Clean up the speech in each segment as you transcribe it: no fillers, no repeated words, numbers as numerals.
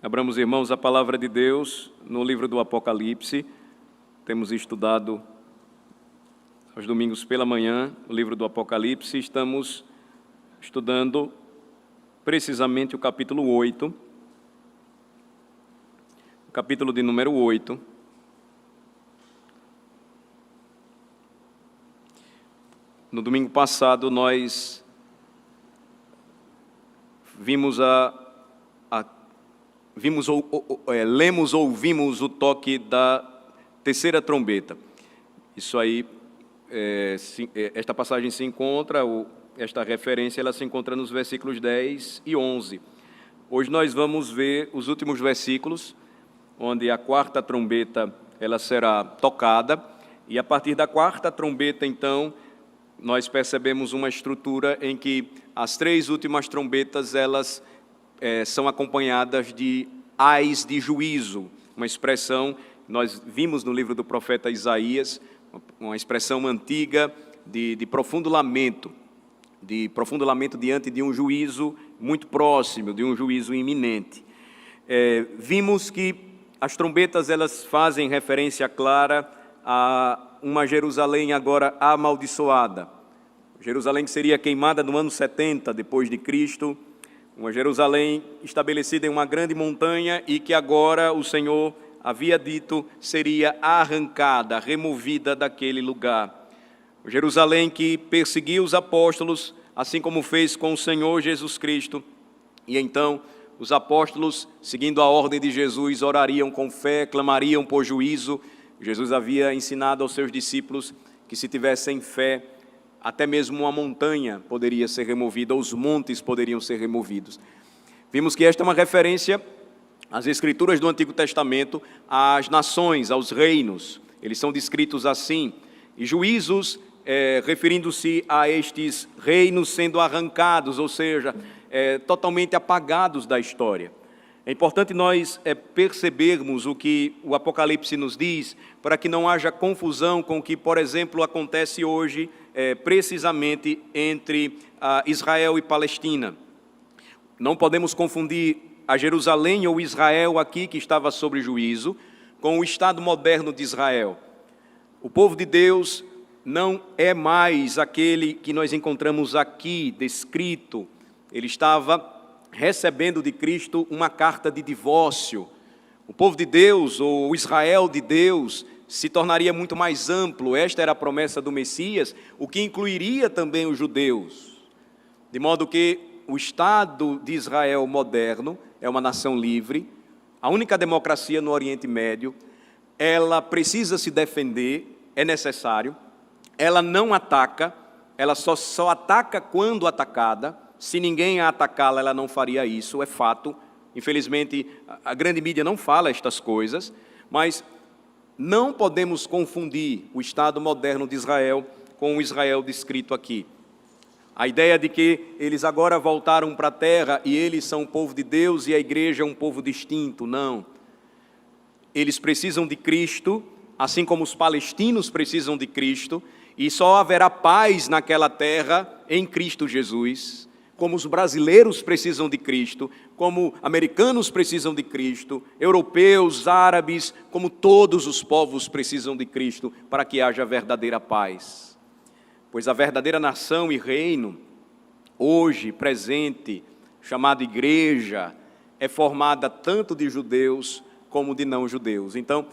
Abramos, irmãos, a palavra de Deus no livro do Apocalipse. Temos estudado aos domingos pela manhã o livro do Apocalipse. Estamos estudando precisamente o capítulo 8, o capítulo de número 8. No domingo passado nós lemos ou ouvimos o toque da terceira trombeta. Isso aí, esta passagem se encontra, esta referência, ela se encontra nos versículos 10 e 11. Hoje nós vamos ver os últimos versículos, onde a quarta trombeta ela será tocada, e a partir da quarta trombeta, então, nós percebemos uma estrutura em que as três últimas trombetas, elas são acompanhadas de ais de juízo, uma expressão que nós vimos no livro do profeta Isaías, uma expressão antiga de profundo lamento diante de um juízo muito próximo, de um juízo iminente. Vimos que as trombetas elas fazem referência clara a uma Jerusalém agora amaldiçoada. Jerusalém que seria queimada no ano 70 depois de Cristo, uma Jerusalém estabelecida em uma grande montanha e que agora o Senhor havia dito seria arrancada, removida daquele lugar. Jerusalém que perseguiu os apóstolos, assim como fez com o Senhor Jesus Cristo, e então os apóstolos, seguindo a ordem de Jesus, orariam com fé, clamariam por juízo. Jesus havia ensinado aos seus discípulos que se tivessem fé, até mesmo uma montanha poderia ser removida, os montes poderiam ser removidos. Vimos que esta é uma referência às Escrituras do Antigo Testamento, às nações, aos reinos. Eles são descritos assim, e juízos, referindo-se a estes reinos sendo arrancados, ou seja, totalmente apagados da história. É importante nós percebermos o que o Apocalipse nos diz, para que não haja confusão com o que, por exemplo, acontece hoje, precisamente entre Israel e Palestina. Não podemos confundir a Jerusalém ou Israel aqui, que estava sob juízo, com o Estado moderno de Israel. O povo de Deus não é mais aquele que nós encontramos aqui descrito. Ele estava recebendo de Cristo uma carta de divórcio. O povo de Deus, ou o Israel de Deus, se tornaria muito mais amplo. Esta era a promessa do Messias, o que incluiria também os judeus. De modo que o Estado de Israel moderno é uma nação livre, a única democracia no Oriente Médio. Ela precisa se defender, é necessário. Ela não ataca, ela só ataca quando atacada. Se ninguém a atacá-la, ela não faria isso, é fato. Infelizmente, a grande mídia não fala estas coisas, mas não podemos confundir o Estado moderno de Israel com o Israel descrito aqui. A ideia de que eles agora voltaram para a terra e eles são o povo de Deus e a igreja é um povo distinto, não. Eles precisam de Cristo, assim como os palestinos precisam de Cristo, e só haverá paz naquela terra em Cristo Jesus. Como os brasileiros precisam de Cristo, como americanos precisam de Cristo, europeus, árabes, como todos os povos precisam de Cristo para que haja verdadeira paz. Pois a verdadeira nação e reino, hoje presente, chamada igreja, é formada tanto de judeus como de não judeus. Então,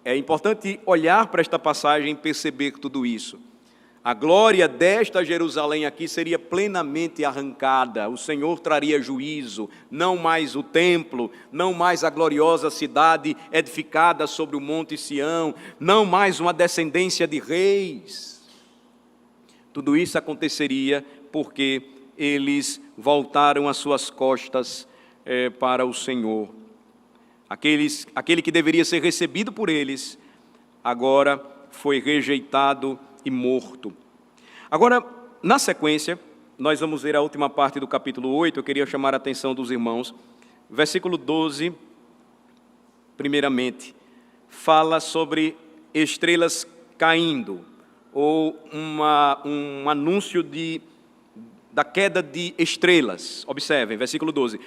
é importante olhar para esta passagem e perceber tudo isso. A glória desta Jerusalém aqui seria plenamente arrancada. O Senhor traria juízo, não mais o templo, não mais a gloriosa cidade edificada sobre o monte Sião, não mais uma descendência de reis. Tudo isso aconteceria porque eles voltaram as suas costas para o Senhor. Aquele que deveria ser recebido por eles, agora foi rejeitado e morto. Agora, na sequência, nós vamos ver a última parte do capítulo 8, eu queria chamar a atenção dos irmãos. Versículo 12, primeiramente, fala sobre estrelas caindo, ou um anúncio da queda de estrelas. Observem, versículo 12.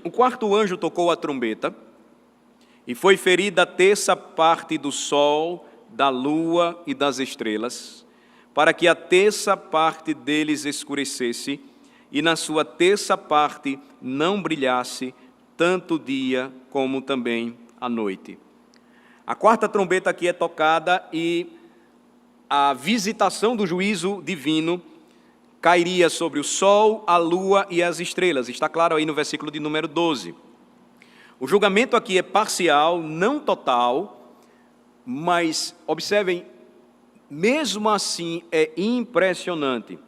O quarto anjo tocou a trombeta, e foi ferida a terça parte do sol, da lua e das estrelas, para que a terça parte deles escurecesse, e na sua terça parte não brilhasse tanto o dia como também a noite. A quarta trombeta aqui é tocada e a visitação do juízo divino cairia sobre o sol, a lua e as estrelas. Está claro aí no versículo de número 12. O julgamento aqui é parcial, não total, mas, observem, mesmo assim é impressionante.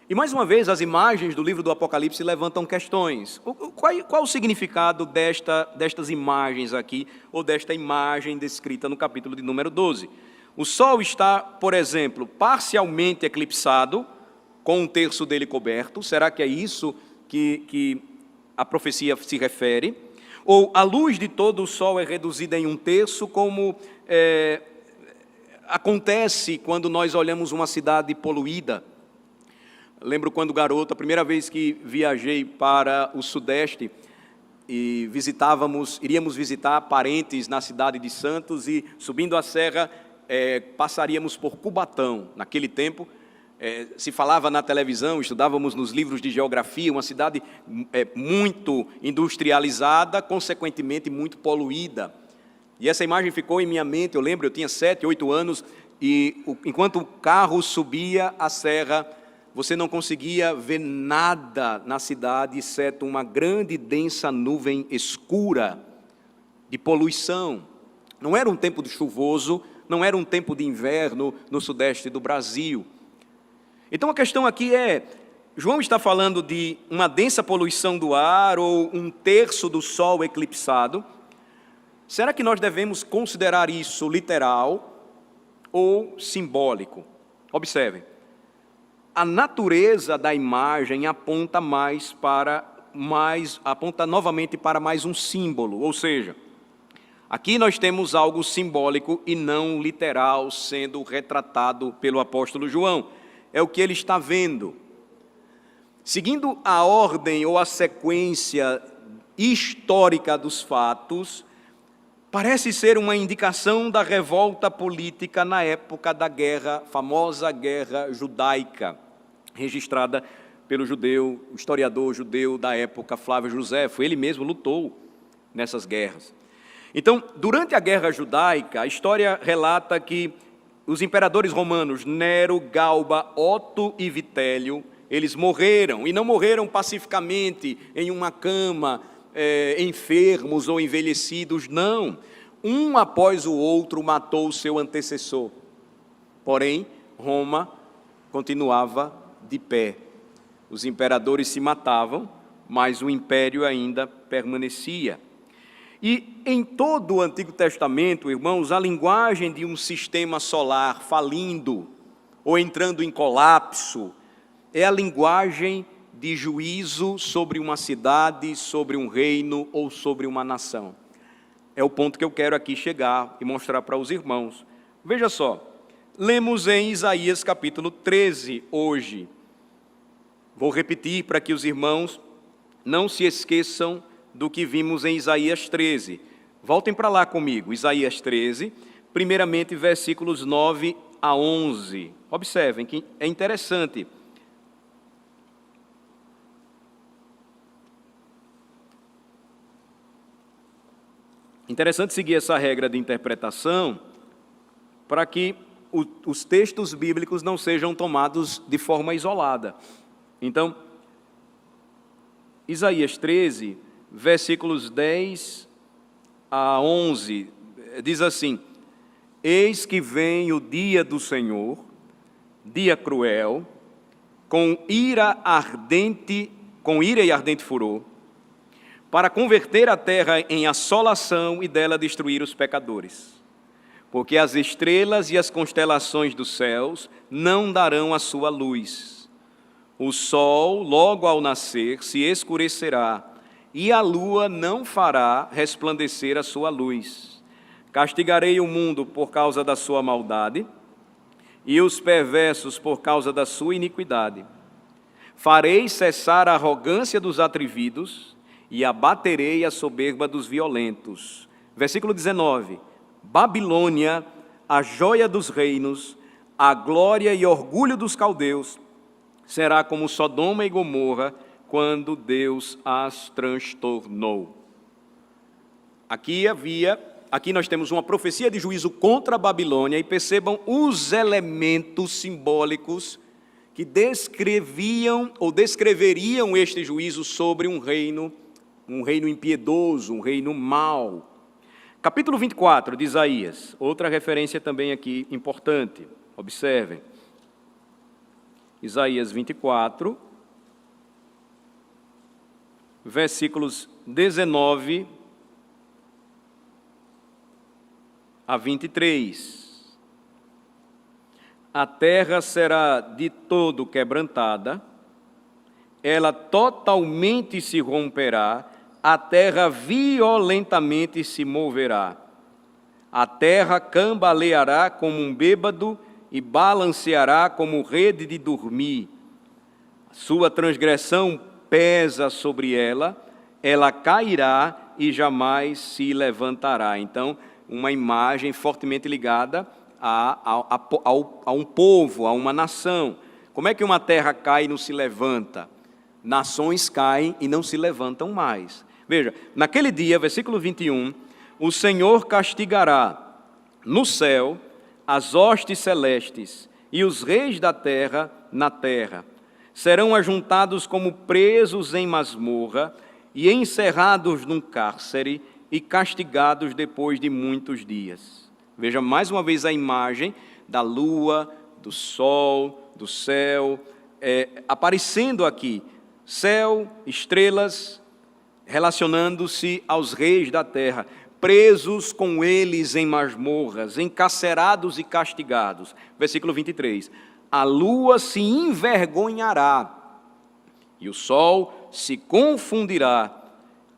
E mais uma vez, as imagens do livro do Apocalipse levantam questões. Qual o significado destas imagens aqui, ou desta imagem descrita no capítulo de número 12? O sol está, por exemplo, parcialmente eclipsado, com um terço dele coberto. Será que é isso que a profecia se refere? Ou a luz de todo o sol é reduzida em um terço, como acontece quando nós olhamos uma cidade poluída? Lembro quando garoto, a primeira vez que viajei para o Sudeste e iríamos visitar parentes na cidade de Santos e subindo a serra passaríamos por Cubatão. Naquele tempo se falava na televisão, estudávamos nos livros de geografia, uma cidade muito industrializada, consequentemente muito poluída. E essa imagem ficou em minha mente, eu lembro, eu tinha 7, 8 anos, e enquanto o carro subia a serra, você não conseguia ver nada na cidade, exceto uma grande, densa nuvem escura de poluição. Não era um tempo de chuvoso, não era um tempo de inverno no sudeste do Brasil. Então a questão aqui João está falando de uma densa poluição do ar ou um terço do sol eclipsado. Será que nós devemos considerar isso literal ou simbólico? Observem. A natureza da imagem aponta novamente para mais um símbolo, ou seja, aqui nós temos algo simbólico e não literal sendo retratado pelo apóstolo João. É o que ele está vendo. Seguindo a ordem ou a sequência histórica dos fatos, parece ser uma indicação da revolta política na época da famosa guerra judaica, registrada pelo o historiador judeu da época, Flávio Josefo. Ele mesmo lutou nessas guerras. Então, durante a guerra judaica, a história relata que os imperadores romanos, Nero, Galba, Otto e Vitélio, eles morreram, e não morreram pacificamente em uma cama, enfermos ou envelhecidos, não. Um após o outro matou o seu antecessor. Porém, Roma continuava de pé. Os imperadores se matavam, mas o império ainda permanecia. E em todo o Antigo Testamento, irmãos, a linguagem de um sistema solar falindo ou entrando em colapso é a linguagem de juízo sobre uma cidade, sobre um reino ou sobre uma nação. É o ponto que eu quero aqui chegar e mostrar para os irmãos. Veja só, lemos em Isaías capítulo 13 hoje. Vou repetir para que os irmãos não se esqueçam do que vimos em Isaías 13. Voltem para lá comigo, Isaías 13, primeiramente versículos 9 a 11. Observem que é interessante. Interessante seguir essa regra de interpretação para que os textos bíblicos não sejam tomados de forma isolada. Então, Isaías 13, versículos 10 a 11, diz assim: Eis que vem o dia do Senhor, dia cruel, com ira e ardente furor, para converter a terra em assolação e dela destruir os pecadores. Porque as estrelas e as constelações dos céus não darão a sua luz. O sol, logo ao nascer, se escurecerá, e a lua não fará resplandecer a sua luz. Castigarei o mundo por causa da sua maldade, e os perversos por causa da sua iniquidade. Farei cessar a arrogância dos atrevidos, e abaterei a soberba dos violentos. Versículo 19, Babilônia, a joia dos reinos, a glória e orgulho dos caldeus, será como Sodoma e Gomorra, quando Deus as transtornou. Aqui nós temos uma profecia de juízo contra a Babilônia, e percebam os elementos simbólicos que descreveriam este juízo sobre um reino impiedoso, um reino mau. Capítulo 24 de Isaías, outra referência também aqui importante, observem. Isaías 24, versículos 19 a 23. A terra será de todo quebrantada, ela totalmente se romperá, a terra violentamente se moverá. A terra cambaleará como um bêbado e balanceará como rede de dormir. Sua transgressão pesa sobre ela, ela cairá e jamais se levantará. Então, uma imagem fortemente ligada a um povo, a uma nação. Como é que uma terra cai e não se levanta? Nações caem e não se levantam mais. Veja, naquele dia, versículo 21, o Senhor castigará no céu as hostes celestes e os reis da terra na terra. Serão ajuntados como presos em masmorra e encerrados num cárcere e castigados depois de muitos dias. Veja mais uma vez a imagem da lua, do sol, do céu, aparecendo aqui. Céu, estrelas, relacionando-se aos reis da terra, presos com eles em masmorras, encarcerados e castigados. Versículo 23. A lua se envergonhará e o sol se confundirá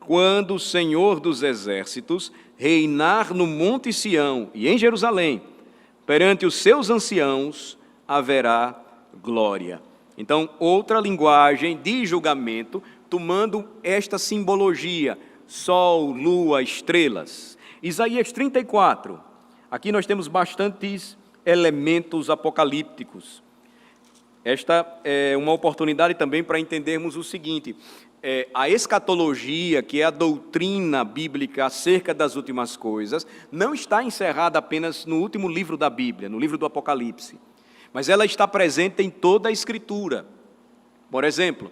quando o Senhor dos exércitos reinar no monte Sião e em Jerusalém. Perante os seus anciãos haverá glória. Então, outra linguagem de julgamento, tomando esta simbologia, sol, lua, estrelas. Isaías 34, aqui nós temos bastantes elementos apocalípticos. Esta é uma oportunidade também para entendermos o seguinte: a escatologia, que é a doutrina bíblica acerca das últimas coisas, não está encerrada apenas no último livro da Bíblia, no livro do Apocalipse, mas ela está presente em toda a Escritura. Por exemplo,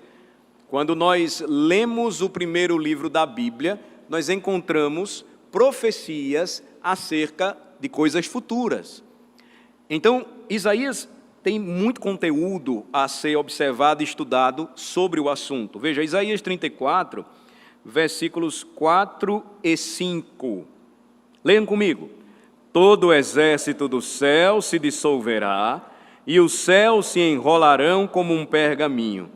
quando nós lemos o primeiro livro da Bíblia, nós encontramos profecias acerca de coisas futuras. Então, Isaías tem muito conteúdo a ser observado e estudado sobre o assunto. Veja, Isaías 34, versículos 4 e 5. Leiam comigo. Todo o exército do céu se dissolverá, e os céus se enrolarão como um pergaminho.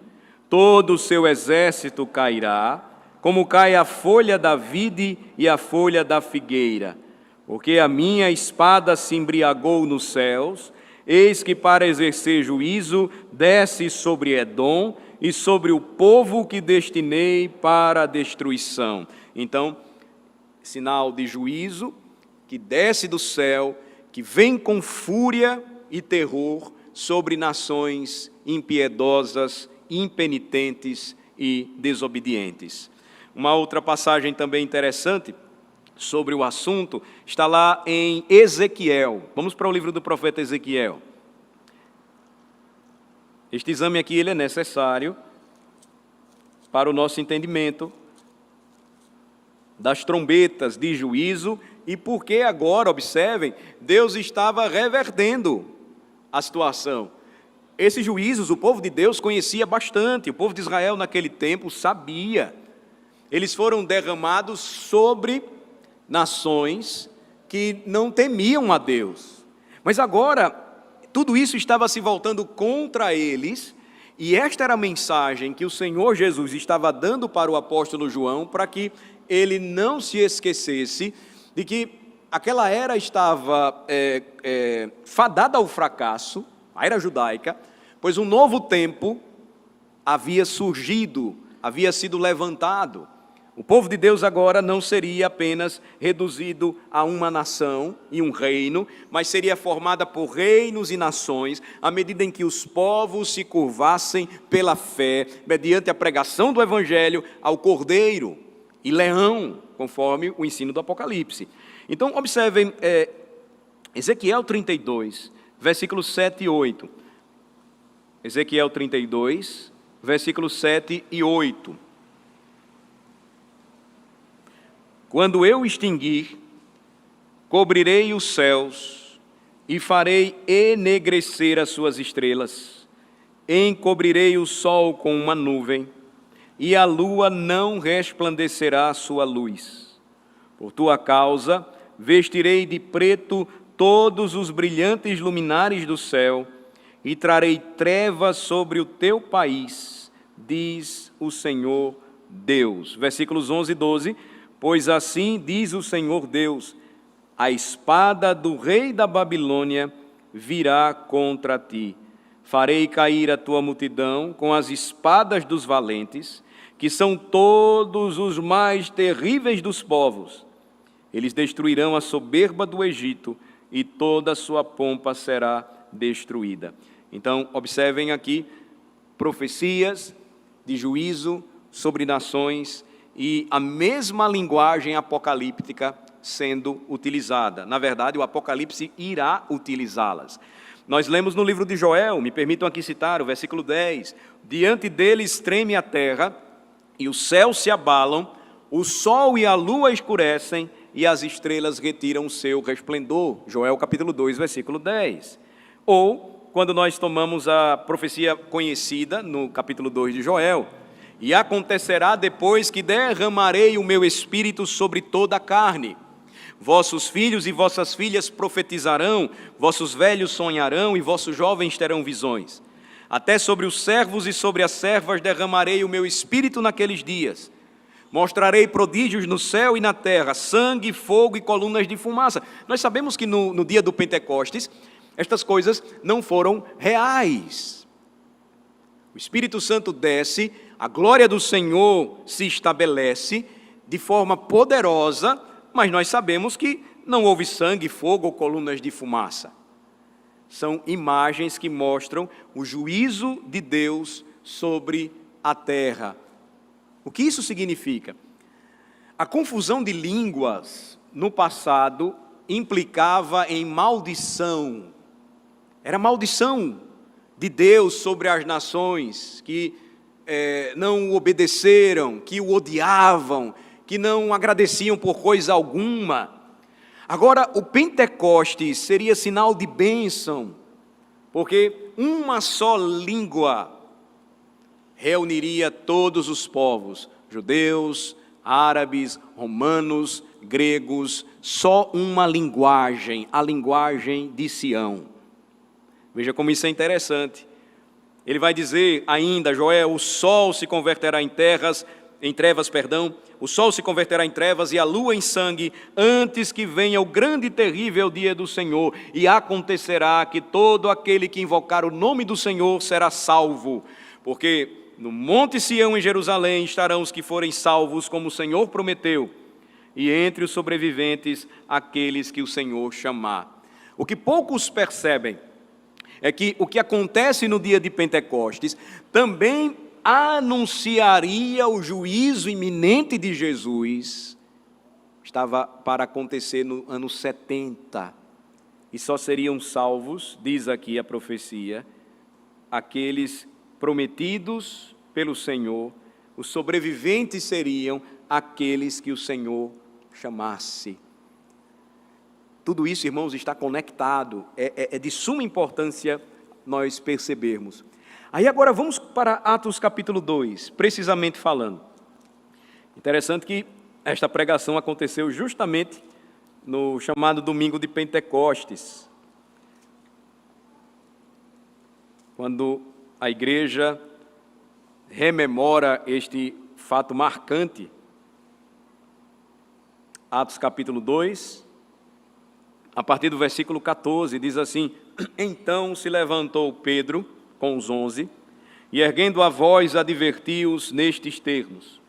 Todo o seu exército cairá, como cai a folha da vide e a folha da figueira. Porque a minha espada se embriagou nos céus, eis que para exercer juízo desce sobre Edom e sobre o povo que destinei para a destruição. Então, sinal de juízo que desce do céu, que vem com fúria e terror sobre nações impiedosas, impenitentes e desobedientes. Uma outra passagem também interessante sobre o assunto está lá em Ezequiel. Vamos para o livro do profeta Ezequiel. Este exame aqui ele é necessário para o nosso entendimento das trombetas de juízo e porque agora, observem, Deus estava revertendo a situação. Esses juízos o povo de Deus conhecia bastante, o povo de Israel naquele tempo sabia. Eles foram derramados sobre nações que não temiam a Deus. Mas agora, tudo isso estava se voltando contra eles, e esta era a mensagem que o Senhor Jesus estava dando para o apóstolo João, para que ele não se esquecesse de que aquela era estava fadada ao fracasso, a era judaica, pois um novo tempo havia surgido, havia sido levantado, O povo de Deus agora não seria apenas reduzido a uma nação e um reino, mas seria formada por reinos e nações, à medida em que os povos se curvassem pela fé, mediante a pregação do Evangelho ao Cordeiro e Leão, conforme o ensino do Apocalipse. Então, observem Ezequiel 32, versículos 7 e 8. Ezequiel 32, versículos 7 e 8. Quando eu extinguir, cobrirei os céus e farei enegrecer as suas estrelas, encobrirei o sol com uma nuvem, e a lua não resplandecerá a sua luz. Por tua causa, vestirei de preto todos os brilhantes luminares do céu, e trarei trevas sobre o teu país, diz o Senhor Deus. Versículos 11 e 12. Pois assim diz o Senhor Deus, a espada do rei da Babilônia virá contra ti. Farei cair a tua multidão com as espadas dos valentes, que são todos os mais terríveis dos povos. Eles destruirão a soberba do Egito, e toda a sua pompa será destruída. Então, observem aqui profecias de juízo sobre nações, e a mesma linguagem apocalíptica sendo utilizada. Na verdade, o Apocalipse irá utilizá-las. Nós lemos no livro de Joel, me permitam aqui citar o versículo 10, diante deles treme a terra, e os céus se abalam, o sol e a lua escurecem, e as estrelas retiram o seu resplendor. Joel capítulo 2, versículo 10. Ou, quando nós tomamos a profecia conhecida no capítulo 2 de Joel, e acontecerá depois que derramarei o meu espírito sobre toda a carne. Vossos filhos e vossas filhas profetizarão, vossos velhos sonharão e vossos jovens terão visões. Até sobre os servos e sobre as servas derramarei o meu espírito naqueles dias. Mostrarei prodígios no céu e na terra, sangue, fogo e colunas de fumaça. Nós sabemos que no dia do Pentecostes, estas coisas não foram reais. O Espírito Santo desce, a glória do Senhor se estabelece de forma poderosa, mas nós sabemos que não houve sangue, fogo ou colunas de fumaça. São imagens que mostram o juízo de Deus sobre a terra. O que isso significa? A confusão de línguas no passado implicava em maldição. Era maldição de Deus sobre as nações que não o obedeceram, que o odiavam, que não agradeciam por coisa alguma. Agora, o Pentecostes seria sinal de bênção, porque uma só língua reuniria todos os povos, judeus, árabes, romanos, gregos, só uma linguagem, a linguagem de Sião. Veja como isso é interessante. Ele vai dizer ainda, Joel, o sol se converterá em trevas, o sol se converterá em trevas e a lua em sangue, antes que venha o grande e terrível dia do Senhor. E acontecerá que todo aquele que invocar o nome do Senhor será salvo. Porque no monte Sião, em Jerusalém, estarão os que forem salvos, como o Senhor prometeu. E entre os sobreviventes, aqueles que o Senhor chamar. O que poucos percebem é que o que acontece no dia de Pentecostes também anunciaria o juízo iminente de Jesus. Estava para acontecer no ano 70. E só seriam salvos, diz aqui a profecia, aqueles prometidos pelo Senhor. Os sobreviventes seriam aqueles que o Senhor chamasse. Tudo isso, irmãos, está conectado, é de suma importância nós percebermos. Aí agora vamos para Atos capítulo 2, precisamente falando. Interessante que esta pregação aconteceu justamente no chamado domingo de Pentecostes, quando a igreja rememora este fato marcante. Atos capítulo 2, a partir do versículo 14, diz assim: Então se levantou Pedro com os 11, e erguendo a voz advertiu-os nestes termos: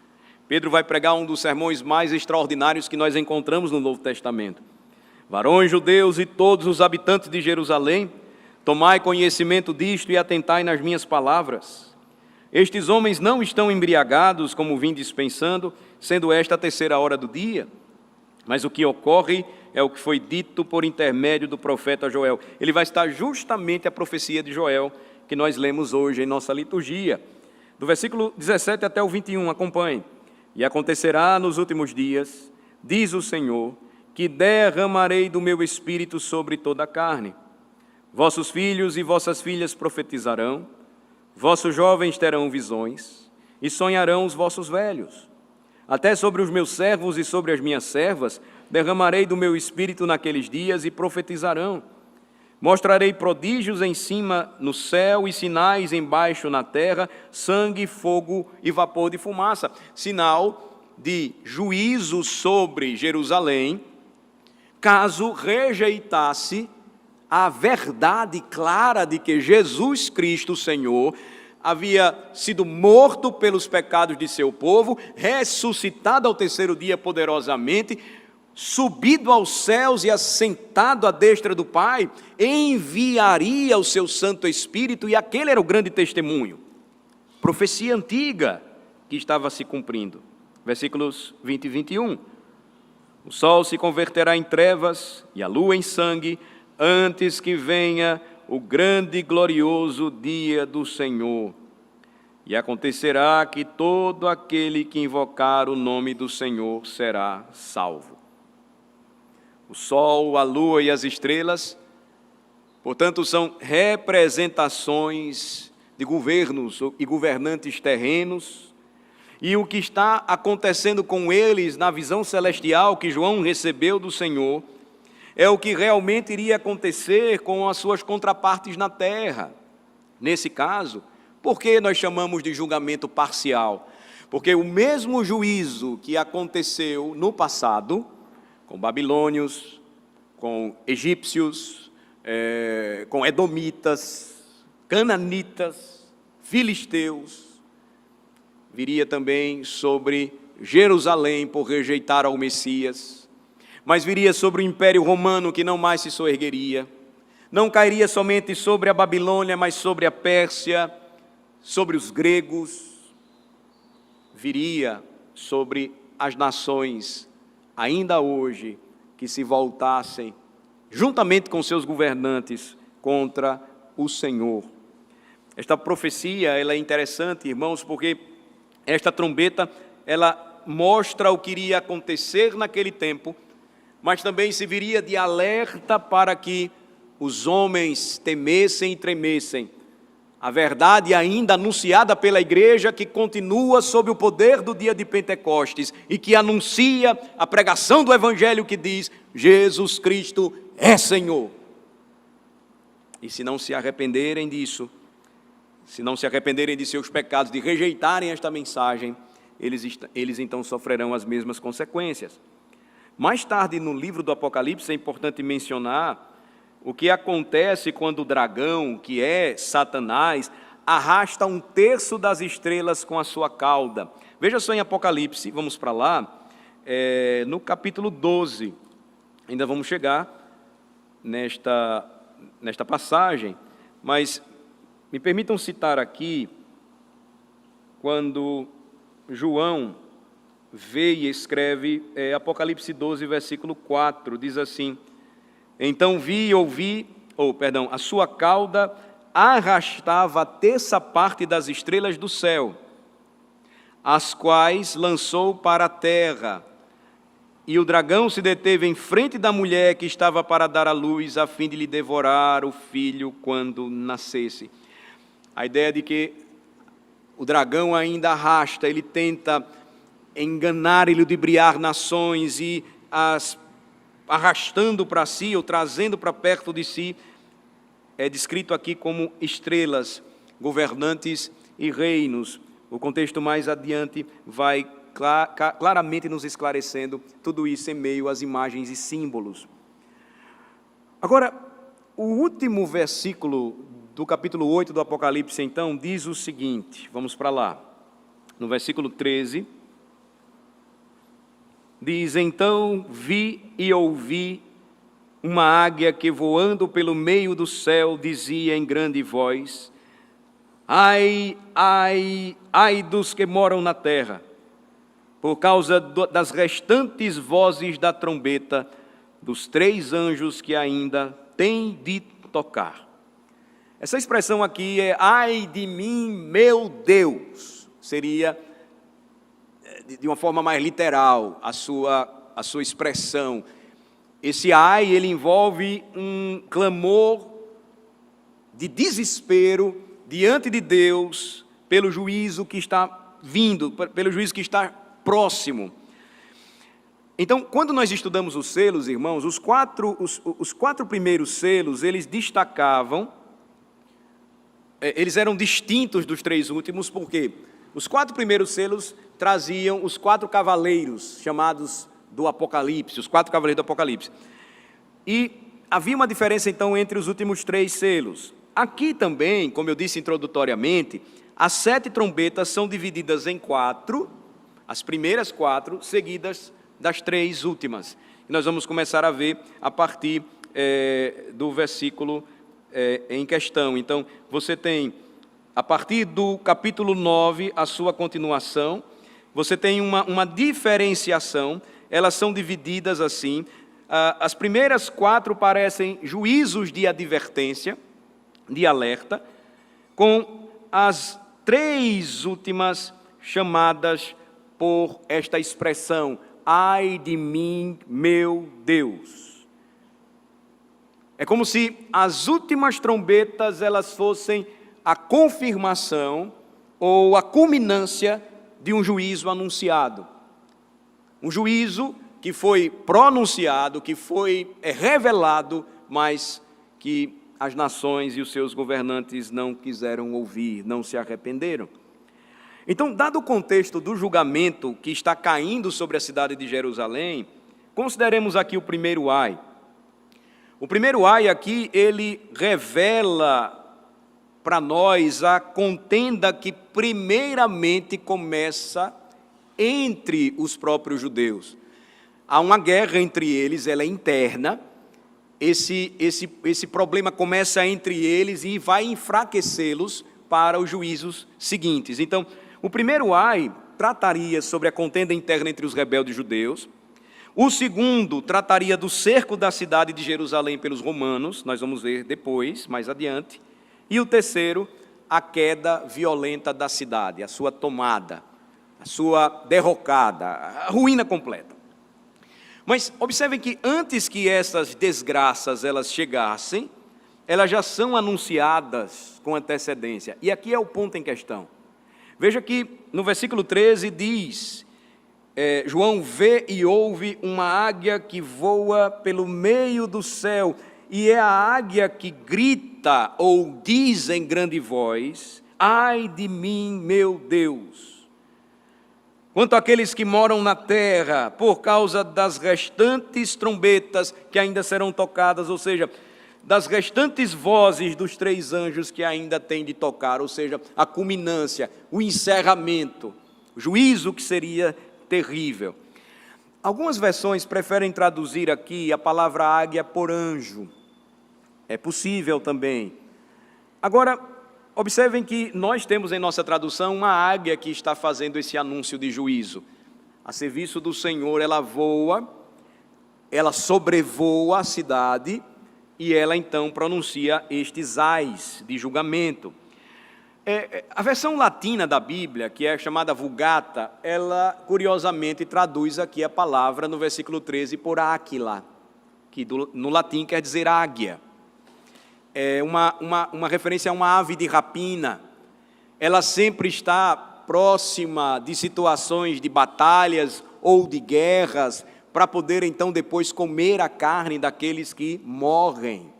Pedro vai pregar um dos sermões mais extraordinários que nós encontramos no Novo Testamento. Varões judeus e todos os habitantes de Jerusalém, tomai conhecimento disto e atentai nas minhas palavras. Estes homens não estão embriagados, como vim dispensando, sendo esta a 3ª hora do dia. Mas o que ocorre é o que foi dito por intermédio do profeta Joel. Ele vai estar justamente a profecia de Joel, que nós lemos hoje em nossa liturgia. Do versículo 17 até o 21, acompanhe. E acontecerá nos últimos dias, diz o Senhor, que derramarei do meu espírito sobre toda a carne. Vossos filhos e vossas filhas profetizarão, vossos jovens terão visões, e sonharão os vossos velhos. Até sobre os meus servos e sobre as minhas servas derramarei do meu espírito naqueles dias e profetizarão. Mostrarei prodígios em cima no céu e sinais embaixo na terra, sangue, fogo e vapor de fumaça. Sinal de juízo sobre Jerusalém, caso rejeitasse a verdade clara de que Jesus Cristo, o Senhor, havia sido morto pelos pecados de seu povo, ressuscitado ao 3º dia poderosamente, subido aos céus e assentado à destra do Pai, enviaria o seu Santo Espírito, e aquele era o grande testemunho. Profecia antiga que estava se cumprindo. Versículos 20 e 21. O sol se converterá em trevas e a lua em sangue, antes que venha o grande e glorioso dia do Senhor. E acontecerá que todo aquele que invocar o nome do Senhor será salvo. O sol, a lua e as estrelas, portanto, são representações de governos e governantes terrenos, e o que está acontecendo com eles na visão celestial que João recebeu do Senhor é o que realmente iria acontecer com as suas contrapartes na terra. Nesse caso, por que nós chamamos de julgamento parcial? Porque o mesmo juízo que aconteceu no passado, com babilônios, com egípcios, com edomitas, cananitas, filisteus, viria também sobre Jerusalém por rejeitar ao Messias, mas viria sobre o Império Romano, que não mais se soergueria, não cairia somente sobre a Babilônia, mas sobre a Pérsia, sobre os gregos, viria sobre as nações, ainda hoje, que se voltassem, juntamente com seus governantes, contra o Senhor. Esta profecia, ela é interessante, irmãos, porque esta trombeta, ela mostra o que iria acontecer naquele tempo, mas também serviria de alerta para que os homens temessem e tremessem. A verdade ainda anunciada pela igreja, que continua sob o poder do dia de Pentecostes e que anuncia a pregação do Evangelho que diz: Jesus Cristo é Senhor. E se não se arrependerem disso, se não se arrependerem de seus pecados, de rejeitarem esta mensagem, eles então sofrerão as mesmas consequências. Mais tarde no livro do Apocalipse é importante mencionar o que acontece quando o dragão, que é Satanás, arrasta 1/3 das estrelas com a sua cauda. Veja só em Apocalipse, vamos para lá, no capítulo 12, ainda vamos chegar nesta passagem, mas me permitam citar aqui, quando João vê e escreve Apocalipse 12, versículo 4, diz assim: então vi e ouvi, a sua cauda arrastava a 1/3 parte das estrelas do céu, as quais lançou para a terra. E o dragão se deteve em frente da mulher que estava para dar à luz, a fim de lhe devorar o filho quando nascesse. A ideia de que o dragão ainda arrasta, ele tenta enganar e ludibriar nações e as arrastando para si ou trazendo para perto de si, é descrito aqui como estrelas, governantes e reinos. O contexto mais adiante vai claramente nos esclarecendo tudo isso em meio às imagens e símbolos. Agora, o último versículo do capítulo 8 do Apocalipse, então, diz o seguinte, vamos para lá, no versículo 13, diz: então vi e ouvi uma águia que, voando pelo meio do céu, dizia em grande voz: ai, ai, ai dos que moram na terra, por causa das restantes vozes da trombeta dos 3 anjos que ainda têm de tocar. Essa expressão aqui é: ai de mim, meu Deus. Seria, de uma forma mais literal, a sua expressão. Esse ai, ele envolve um clamor de desespero diante de Deus pelo juízo que está vindo, pelo juízo que está próximo. Então, quando nós estudamos os selos, irmãos, os quatro primeiros selos, eles destacavam, eles eram distintos dos 3 últimos, porque os 4 primeiros selos traziam os 4 cavaleiros, chamados do Apocalipse, os 4 cavaleiros do Apocalipse. E havia uma diferença, então, entre os últimos 3 selos. Aqui também, como eu disse introdutoriamente, as 7 trombetas são divididas em 4, as primeiras 4, seguidas das 3 últimas. E nós vamos começar a ver a partir do versículo em questão. Então, você tem, a partir do capítulo 9, a sua continuação. Você tem uma diferenciação, elas são divididas assim. As primeiras 4 parecem juízos de advertência, de alerta, com as 3 últimas chamadas por esta expressão: ai de mim, meu Deus. É como se as últimas trombetas elas fossem a confirmação ou a culminância de um juízo anunciado. Um juízo que foi pronunciado, que foi revelado, mas que as nações e os seus governantes não quiseram ouvir, não se arrependeram. Então, dado o contexto do julgamento que está caindo sobre a cidade de Jerusalém, consideremos aqui o primeiro ai. O primeiro ai aqui, ele revela para nós a contenda que primeiramente começa entre os próprios judeus. Há uma guerra entre eles, ela é interna. Esse problema começa entre eles e vai enfraquecê-los para os juízos seguintes. Então, o primeiro ai trataria sobre a contenda interna entre os rebeldes judeus. O segundo trataria do cerco da cidade de Jerusalém pelos romanos, nós vamos ver depois, mais adiante. E o terceiro, a queda violenta da cidade, a sua tomada, a sua derrocada, a ruína completa. Mas observem que antes que essas desgraças elas chegassem, elas já são anunciadas com antecedência. E aqui é o ponto em questão. Veja que no versículo 13 diz: João vê e ouve uma águia que voa pelo meio do céu, e é a águia que grita ou diz em grande voz: ai de mim, meu Deus! Quanto àqueles que moram na terra, por causa das restantes trombetas que ainda serão tocadas, ou seja, das restantes vozes dos 3 anjos que ainda têm de tocar, ou seja, a culminância, o encerramento, o juízo que seria terrível. Algumas versões preferem traduzir aqui a palavra águia por anjo. É possível também. Agora, observem que nós temos em nossa tradução uma águia que está fazendo esse anúncio de juízo. A serviço do Senhor, ela voa, ela sobrevoa a cidade e ela então pronuncia estes ais de julgamento. A versão latina da Bíblia, que é chamada Vulgata, ela curiosamente traduz aqui a palavra no versículo 13 por áquila, que no latim quer dizer águia. É uma referência a uma ave de rapina. Ela sempre está próxima de situações de batalhas ou de guerras, para poder então depois comer a carne daqueles que morrem.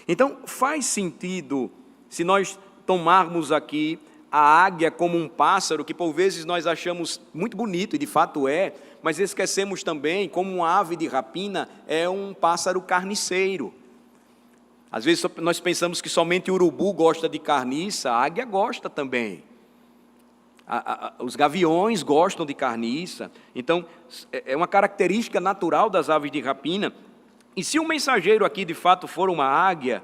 Então faz sentido, se nós tomarmos aqui a águia como um pássaro, que por vezes nós achamos muito bonito, e de fato é, mas esquecemos também como uma ave de rapina é um pássaro carniceiro. Às vezes nós pensamos que somente o urubu gosta de carniça, a águia gosta também. Os gaviões gostam de carniça, então é uma característica natural das aves de rapina. E se o mensageiro aqui de fato for uma águia,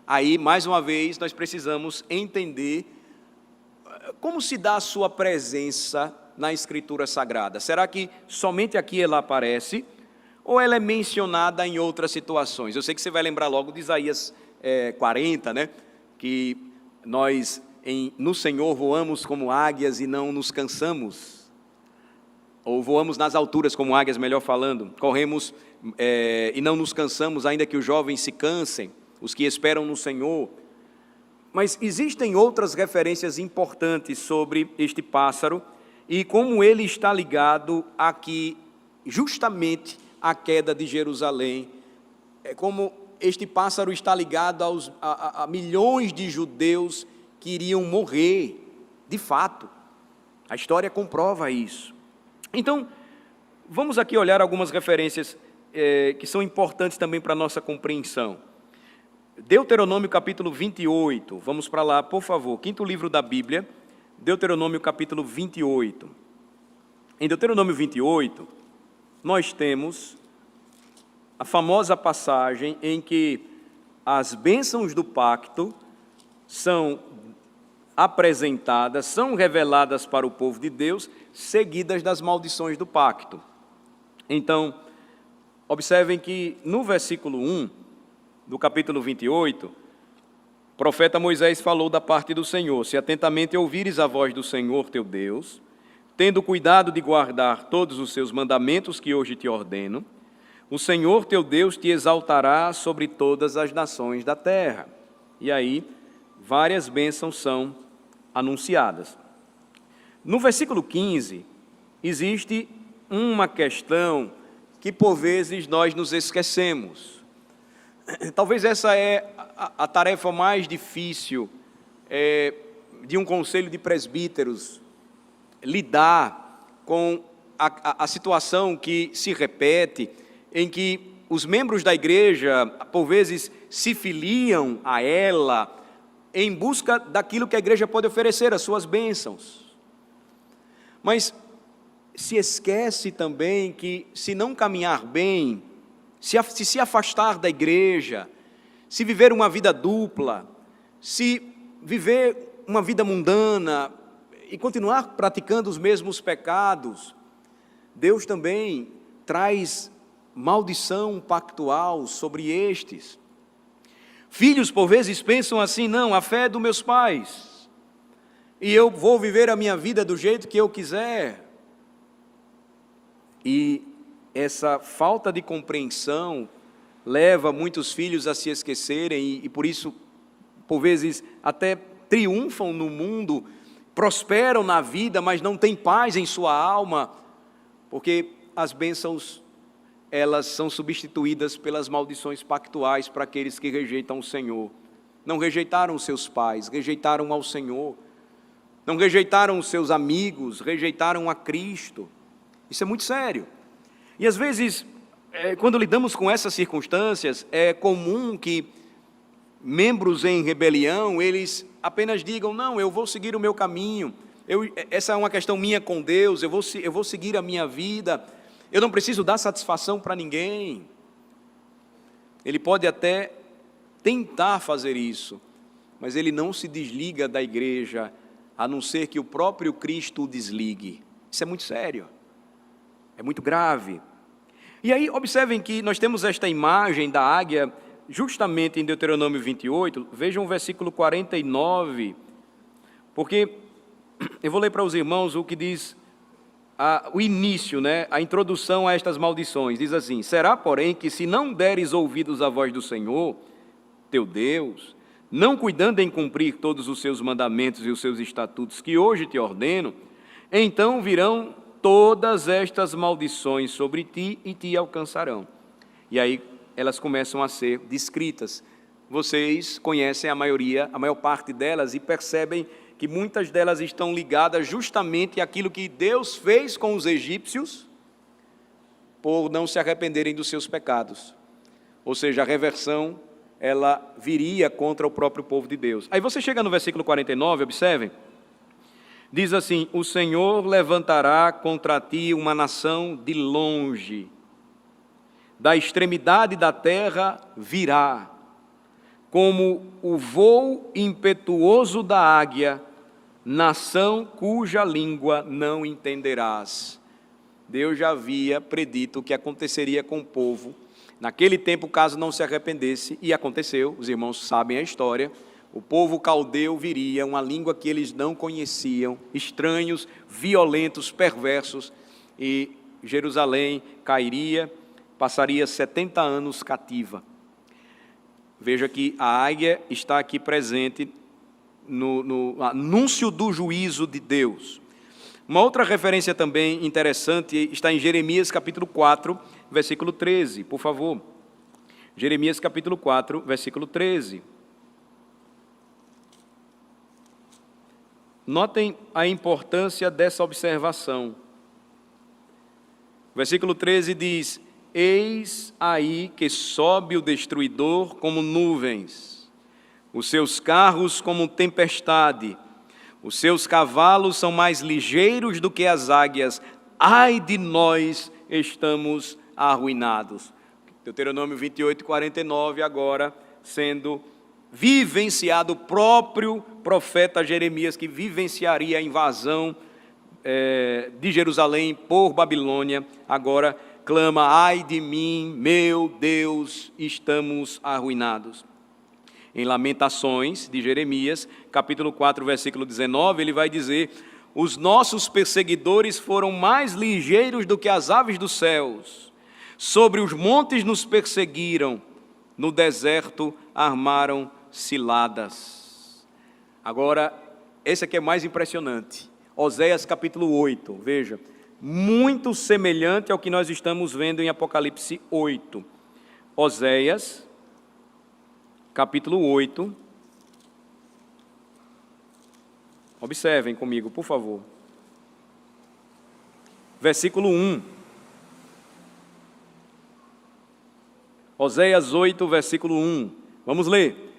aí mais uma vez nós precisamos entender como se dá a sua presença na Escritura Sagrada. Será que somente aqui ela aparece ou ela é mencionada em outras situações? Eu sei que você vai lembrar logo de Isaías 40, né? Que nós no Senhor voamos como águias e não nos cansamos, ou voamos nas alturas como águias, melhor falando, corremos e não nos cansamos, ainda que os jovens se cansem, os que esperam no Senhor. Mas existem outras referências importantes sobre este pássaro e como ele está ligado aqui justamente à queda de Jerusalém, como este pássaro está ligado a milhões de judeus que iriam morrer, de fato. A história comprova isso. Então, vamos aqui olhar algumas referências que são importantes também para a nossa compreensão. Deuteronômio capítulo 28, vamos para lá, por favor, quinto livro da Bíblia, Deuteronômio capítulo 28. Em Deuteronômio 28, nós temos a famosa passagem em que as bênçãos do pacto são apresentadas, são reveladas para o povo de Deus, seguidas das maldições do pacto. Então, observem que no versículo 1 do capítulo 28, o profeta Moisés falou da parte do Senhor: se atentamente ouvires a voz do Senhor teu Deus, tendo cuidado de guardar todos os seus mandamentos que hoje te ordeno, o Senhor teu Deus te exaltará sobre todas as nações da terra. E aí, várias bênçãos são anunciadas. No versículo 15, existe uma questão que por vezes nós nos esquecemos. Talvez essa é a tarefa mais difícil de um conselho de presbíteros, lidar com a situação que se repete, em que os membros da igreja, por vezes, se filiam a ela em busca daquilo que a igreja pode oferecer, as suas bênçãos. Mas se esquece também que, se não caminhar bem, se afastar da igreja, se viver uma vida dupla, se viver uma vida mundana e continuar praticando os mesmos pecados, Deus também traz maldição pactual sobre estes. Filhos, por vezes, pensam assim: não, a fé é dos meus pais, e eu vou viver a minha vida do jeito que eu quiser. E essa falta de compreensão leva muitos filhos a se esquecerem e por isso, por vezes, até triunfam no mundo, prosperam na vida, mas não têm paz em sua alma, porque as bênçãos, elas são substituídas pelas maldições pactuais para aqueles que rejeitam o Senhor. Não rejeitaram os seus pais, rejeitaram ao Senhor. Não rejeitaram os seus amigos, rejeitaram a Cristo. Isso é muito sério. E às vezes, quando lidamos com essas circunstâncias, é comum que membros em rebelião, eles apenas digam: não, eu vou seguir o meu caminho, essa é uma questão minha com Deus, eu vou seguir a minha vida, eu não preciso dar satisfação para ninguém. Ele pode até tentar fazer isso, mas ele não se desliga da igreja, a não ser que o próprio Cristo o desligue. Isso é muito sério, é muito grave. E aí, observem que nós temos esta imagem da águia, justamente em Deuteronômio 28, vejam o versículo 49, porque eu vou ler para os irmãos o que diz o início, né, a introdução a estas maldições. Diz assim: será, porém, que se não deres ouvidos à voz do Senhor, teu Deus, não cuidando em cumprir todos os seus mandamentos e os seus estatutos que hoje te ordeno, então virão todas estas maldições sobre ti e te alcançarão. E aí elas começam a ser descritas. Vocês conhecem a maior parte delas, e percebem que muitas delas estão ligadas justamente àquilo que Deus fez com os egípcios por não se arrependerem dos seus pecados. Ou seja, a reversão, ela viria contra o próprio povo de Deus. Aí você chega no versículo 49, observem: Diz assim: o Senhor levantará contra ti uma nação de longe, da extremidade da terra virá, como o voo impetuoso da águia, nação cuja língua não entenderás. Deus já havia predito o que aconteceria com o povo naquele tempo, caso não se arrependesse, e aconteceu. Os irmãos sabem a história. O povo caldeu viria, uma língua que eles não conheciam, estranhos, violentos, perversos, e Jerusalém cairia, passaria 70 anos cativa. Veja que a águia está aqui presente no anúncio do juízo de Deus. Uma outra referência também interessante está em Jeremias capítulo 4, versículo 13, por favor. Jeremias capítulo 4, versículo 13. Notem a importância dessa observação. Versículo 13 diz: eis aí que sobe o destruidor como nuvens, os seus carros como tempestade, os seus cavalos são mais ligeiros do que as águias. Ai de nós, estamos arruinados. Deuteronômio 28, 49, agora sendo vivenciado o próprio profeta Jeremias, que vivenciaria a invasão de Jerusalém por Babilônia, agora clama: ai de mim, meu Deus, estamos arruinados. Em Lamentações de Jeremias, capítulo 4, versículo 19, ele vai dizer: os nossos perseguidores foram mais ligeiros do que as aves dos céus, sobre os montes nos perseguiram, no deserto armaram ciladas. Agora, esse aqui é mais impressionante. Oséias capítulo 8, veja, muito semelhante ao que nós estamos vendo em Apocalipse 8. Oséias, capítulo 8. Observem comigo, por favor. Versículo 1. Oséias 8, versículo 1. Vamos ler.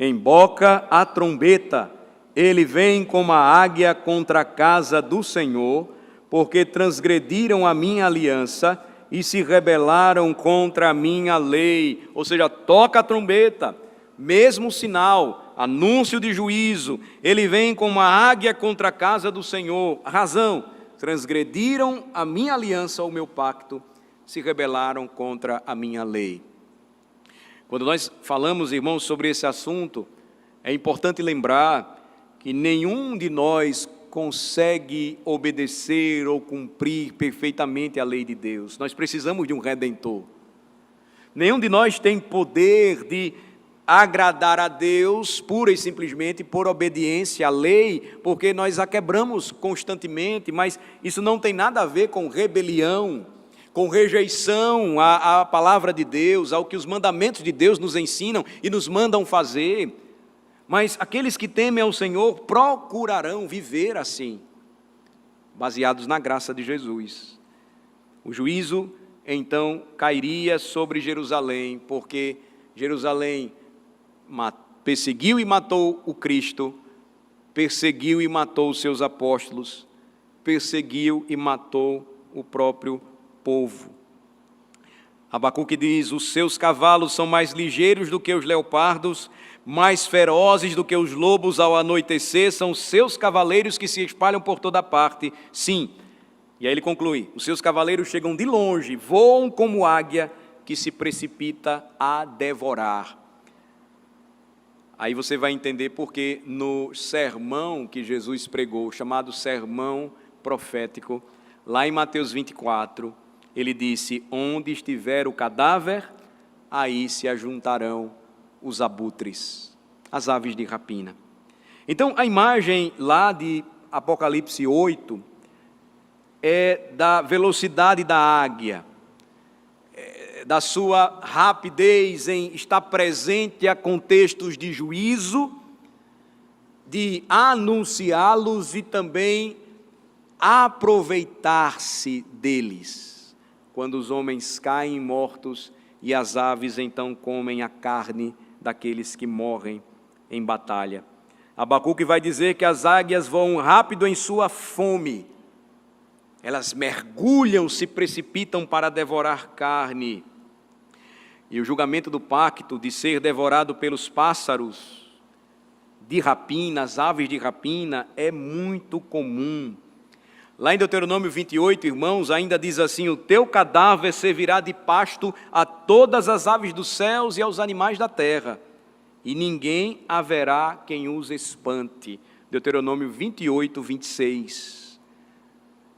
Emboca a trombeta, ele vem como a águia contra a casa do Senhor, porque transgrediram a minha aliança e se rebelaram contra a minha lei. Ou seja, toca a trombeta, mesmo sinal, anúncio de juízo. Ele vem como a águia contra a casa do Senhor. A razão: transgrediram a minha aliança, o meu pacto, se rebelaram contra a minha lei. Quando nós falamos, irmãos, sobre esse assunto, é importante lembrar que nenhum de nós consegue obedecer ou cumprir perfeitamente a lei de Deus. Nós precisamos de um Redentor. Nenhum de nós tem poder de agradar a Deus pura e simplesmente por obediência à lei, porque nós a quebramos constantemente, mas isso não tem nada a ver com rebelião, com rejeição à palavra de Deus, ao que os mandamentos de Deus nos ensinam e nos mandam fazer. Mas aqueles que temem ao Senhor procurarão viver assim, baseados na graça de Jesus. O juízo, então, cairia sobre Jerusalém, porque Jerusalém perseguiu e matou o Cristo, perseguiu e matou os seus apóstolos, perseguiu e matou o próprio povo. Abacuque diz: os seus cavalos são mais ligeiros do que os leopardos, mais ferozes do que os lobos ao anoitecer, são os seus cavaleiros que se espalham por toda parte. Sim, e aí ele conclui: os seus cavaleiros chegam de longe, voam como águia que se precipita a devorar. Aí você vai entender porque no sermão que Jesus pregou, chamado sermão profético, lá em Mateus 24, ele disse: onde estiver o cadáver, aí se ajuntarão os abutres, as aves de rapina. Então, a imagem lá de Apocalipse 8 é da velocidade da águia, da sua rapidez em estar presente a contextos de juízo, de anunciá-los e também aproveitar-se deles. Quando os homens caem mortos e as aves então comem a carne daqueles que morrem em batalha. Abacuque vai dizer que as águias voam rápido em sua fome. Elas mergulham, se precipitam para devorar carne. E o julgamento do pacto de ser devorado pelos pássaros de rapina, as aves de rapina, é muito comum. Lá em Deuteronômio 28, irmãos, ainda diz assim: o teu cadáver servirá de pasto a todas as aves dos céus e aos animais da terra, e ninguém haverá quem os espante. Deuteronômio 28, 26.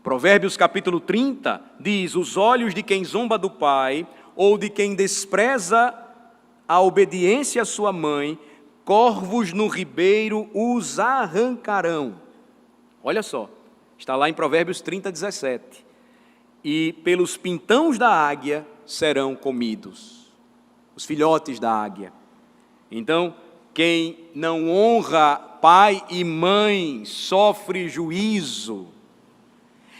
Provérbios capítulo 30 diz: os olhos de quem zomba do pai, ou de quem despreza a obediência à sua mãe, corvos no ribeiro os arrancarão. Olha só, está lá em Provérbios 30, 17. E pelos pintões da águia serão comidos, os filhotes da águia. Então, quem não honra pai e mãe sofre juízo.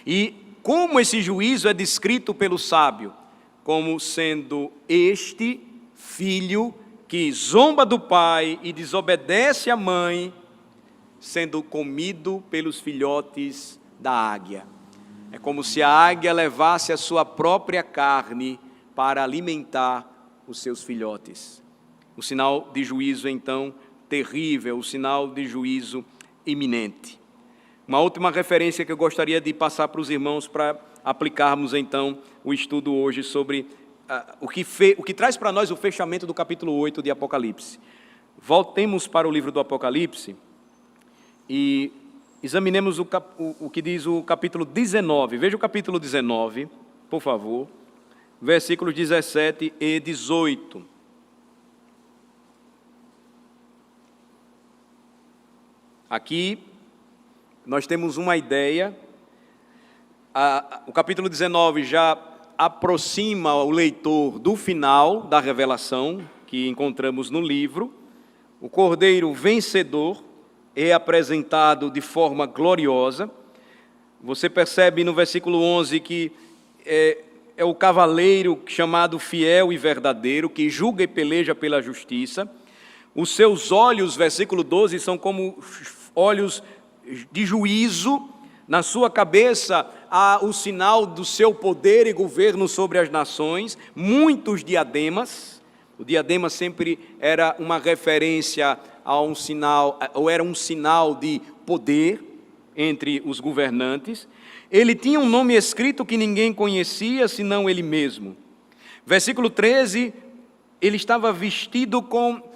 E como esse juízo é descrito pelo sábio? Como sendo este filho que zomba do pai e desobedece à mãe, sendo comido pelos filhotes da águia. É como se a águia levasse a sua própria carne para alimentar os seus filhotes. O sinal de juízo, então, terrível, o sinal de juízo iminente. Uma última referência que eu gostaria de passar para os irmãos para aplicarmos, então, o estudo hoje sobre o que traz para nós o fechamento do capítulo 8 de Apocalipse. Voltemos para o livro do Apocalipse e examinemos o que diz o capítulo 19. Veja o capítulo 19, por favor, versículos 17 e 18. Aqui nós temos uma ideia. O capítulo 19 já aproxima o leitor do final da revelação que encontramos no livro. O Cordeiro vencedor é apresentado de forma gloriosa. Você percebe no versículo 11 que é o cavaleiro chamado fiel e verdadeiro, que julga e peleja pela justiça. Os seus olhos, versículo 12, são como olhos de juízo. Na sua cabeça há o sinal do seu poder e governo sobre as nações, muitos diademas. O diadema sempre era uma referência a um sinal, ou era um sinal de poder entre os governantes. Ele tinha um nome escrito que ninguém conhecia, senão ele mesmo. Versículo 13, ele estava vestido com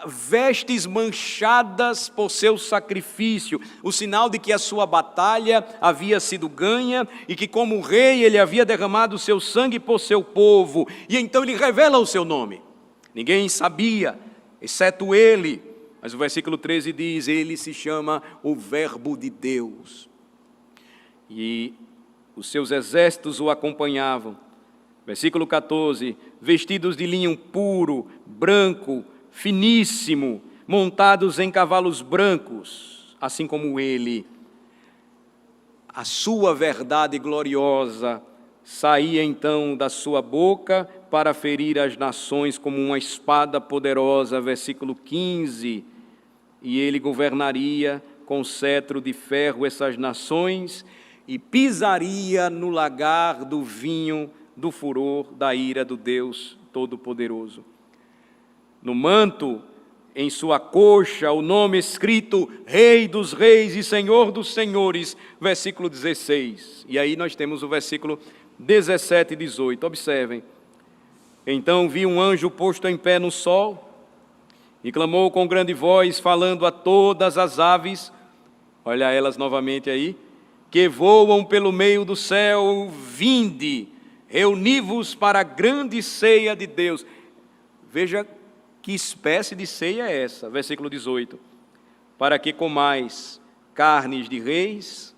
vestes manchadas por seu sacrifício, o sinal de que a sua batalha havia sido ganha e que como rei ele havia derramado o seu sangue por seu povo. E então ele revela o seu nome. Ninguém sabia, exceto ele. Mas o versículo 13 diz: ele se chama o Verbo de Deus. E os seus exércitos o acompanhavam. Versículo 14, vestidos de linho puro, branco, finíssimo, montados em cavalos brancos, assim como ele. A sua verdade gloriosa saía então da sua boca para ferir as nações como uma espada poderosa. Versículo 15, e ele governaria com cetro de ferro essas nações e pisaria no lagar do vinho do furor da ira do Deus Todo-Poderoso. No manto, em sua coxa, o nome escrito Rei dos Reis e Senhor dos Senhores, versículo 16. E aí nós temos o versículo 17 e 18. Observem. Então vi um anjo posto em pé no sol e clamou com grande voz, falando a todas as aves, olha elas novamente aí, que voam pelo meio do céu: vinde, reuni-vos para a grande ceia de Deus. Veja que espécie de ceia é essa? Versículo 18. Para que comais carnes de reis,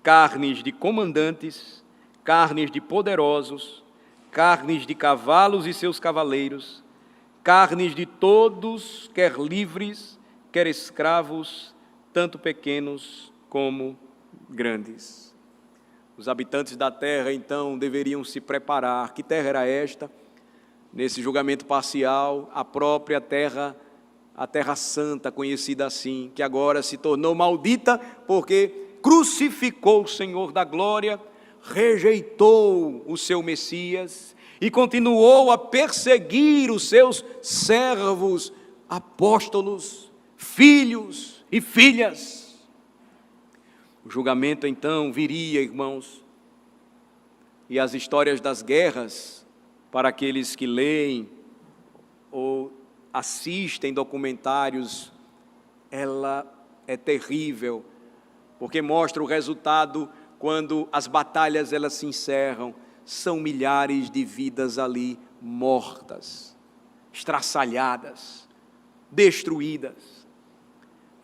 carnes de comandantes, carnes de poderosos, carnes de cavalos e seus cavaleiros, carnes de todos, quer livres, quer escravos, tanto pequenos como grandes. Os habitantes da terra, então, deveriam se preparar. Que terra era esta? Nesse julgamento parcial, a própria terra a Terra Santa, conhecida assim, que agora se tornou maldita porque crucificou o Senhor da glória, rejeitou o seu Messias e continuou a perseguir os seus servos, apóstolos, filhos e filhas. O julgamento então viria, irmãos, e as histórias das guerras, para aqueles que leem ou assistem documentários, ela é terrível, porque mostra o resultado quando as batalhas elas se encerram. São milhares de vidas ali mortas, estraçalhadas, destruídas.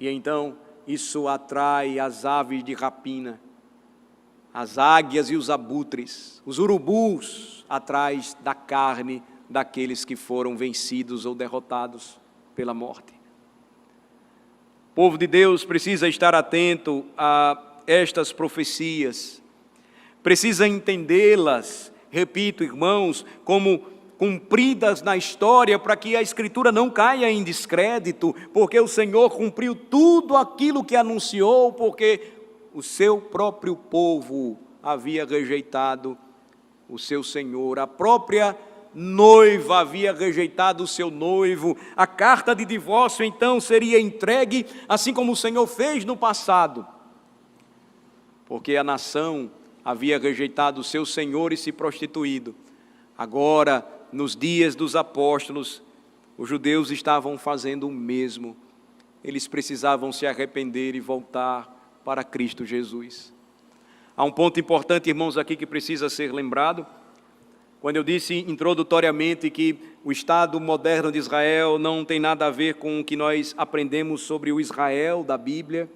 E então isso atrai as aves de rapina, as águias e os abutres, os urubus atrás da carne daqueles que foram vencidos ou derrotados pela morte. O povo de Deus precisa estar atento a estas profecias, precisa entendê-las, repito, irmãos, como cumpridas na história, para que a Escritura não caia em descrédito, porque o Senhor cumpriu tudo aquilo que anunciou, porque o seu próprio povo havia rejeitado o seu Senhor, a própria noiva havia rejeitado o seu noivo, a carta de divórcio então seria entregue, assim como o Senhor fez no passado, porque a nação havia rejeitado o seu Senhor e se prostituído. Agora, nos dias dos apóstolos, os judeus estavam fazendo o mesmo. Eles precisavam se arrepender e voltar para Cristo Jesus. Há um ponto importante, irmãos, aqui que precisa ser lembrado. Quando eu disse introdutoriamente que o Estado moderno de Israel não tem nada a ver com o que nós aprendemos sobre o Israel da Bíblia,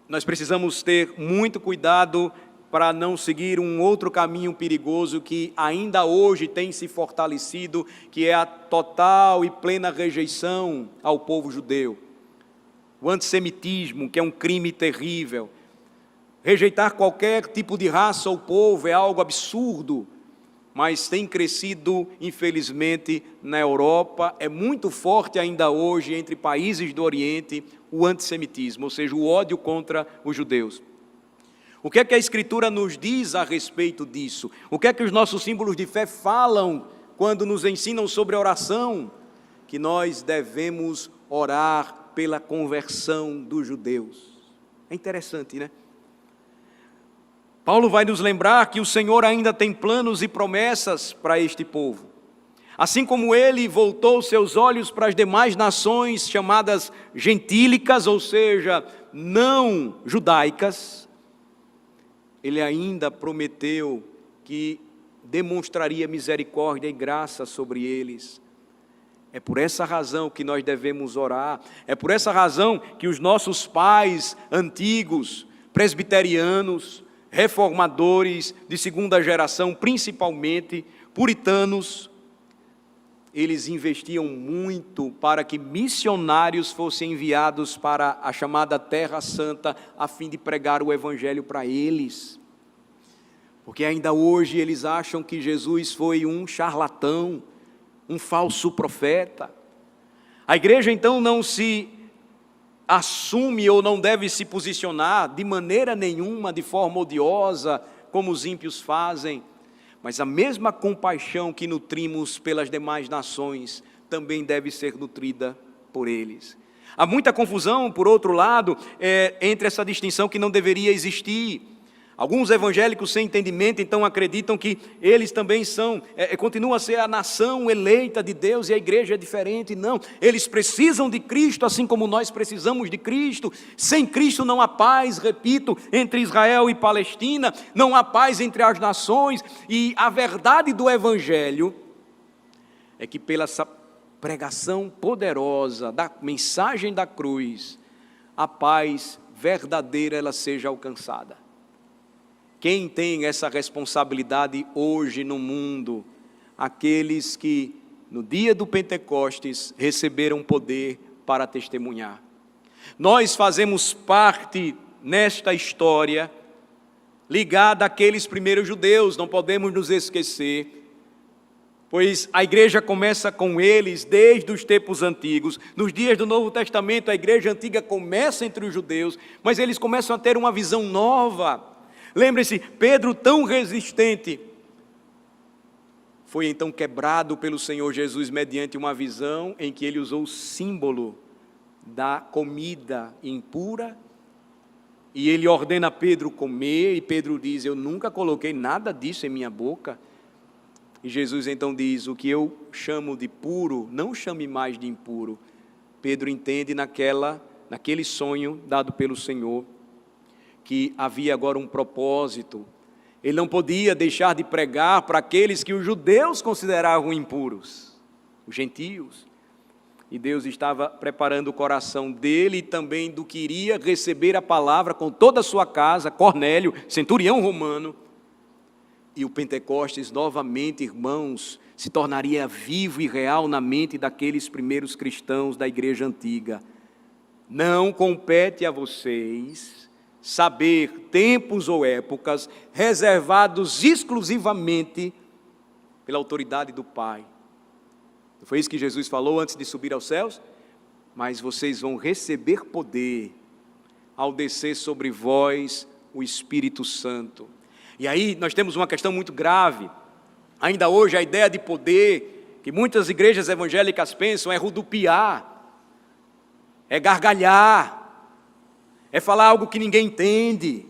nós precisamos ter muito cuidado para não seguir um outro caminho perigoso que ainda hoje tem se fortalecido, que é a total e plena rejeição ao povo judeu. O antissemitismo, que é um crime terrível. Rejeitar qualquer tipo de raça ou povo é algo absurdo, mas tem crescido, infelizmente, na Europa. É muito forte ainda hoje entre países do Oriente o antissemitismo, ou seja, o ódio contra os judeus. O que é que a Escritura nos diz a respeito disso? O que é que os nossos símbolos de fé falam quando nos ensinam sobre oração? Que nós devemos orar pela conversão dos judeus. É interessante, né? Paulo vai nos lembrar que o Senhor ainda tem planos e promessas para este povo. Assim como ele voltou seus olhos para as demais nações chamadas gentílicas, ou seja, não judaicas, ele ainda prometeu que demonstraria misericórdia e graça sobre eles. É por essa razão que nós devemos orar, é por essa razão que os nossos pais antigos, presbiterianos, reformadores de segunda geração, principalmente puritanos, eles investiam muito para que missionários fossem enviados para a chamada Terra Santa, a fim de pregar o Evangelho para eles. Porque ainda hoje eles acham que Jesus foi um charlatão, um falso profeta. A igreja então não se assume ou não deve se posicionar de maneira nenhuma de forma odiosa, como os ímpios fazem, mas a mesma compaixão que nutrimos pelas demais nações também deve ser nutrida por eles. Há muita confusão, por outro lado, entre essa distinção que não deveria existir. Alguns evangélicos sem entendimento, então, acreditam que eles também continuam a ser a nação eleita de Deus e a igreja é diferente. Não, eles precisam de Cristo, assim como nós precisamos de Cristo. Sem Cristo não há paz, repito, entre Israel e Palestina, não há paz entre as nações. E a verdade do Evangelho é que pela essa pregação poderosa da mensagem da cruz, a paz verdadeira ela seja alcançada. Quem tem essa responsabilidade hoje no mundo? Aqueles que no dia do Pentecostes receberam poder para testemunhar. Nós fazemos parte nesta história ligada àqueles primeiros judeus, não podemos nos esquecer. pois a igreja começa com eles desde os tempos antigos. Nos dias do Novo Testamento, a igreja antiga começa entre os judeus, mas eles começam a ter uma visão nova. Lembre-se, Pedro, tão resistente, foi então quebrado pelo Senhor Jesus mediante uma visão em que ele usou o símbolo da comida impura, e ele ordena a Pedro comer, e Pedro diz: eu nunca coloquei nada disso em minha boca. E Jesus então diz: o que eu chamo de puro, não chame mais de impuro. Pedro entende naquele sonho dado pelo Senhor, que havia agora um propósito. Ele não podia deixar de pregar para aqueles que os judeus consideravam impuros, os gentios. E Deus estava preparando o coração dele e também do que iria receber a palavra com toda a sua casa, Cornélio, centurião romano. E o Pentecostes, novamente, irmãos, se tornaria vivo e real na mente daqueles primeiros cristãos da igreja antiga. Não compete a vocês saber tempos ou épocas reservados exclusivamente pela autoridade do Pai. Não foi isso que Jesus falou antes de subir aos céus? Mas vocês vão receber poder ao descer sobre vós o Espírito Santo. E aí nós temos uma questão muito grave. Ainda hoje a ideia de poder, que muitas igrejas evangélicas pensam, é rodopiar, é gargalhar, é falar algo que ninguém entende.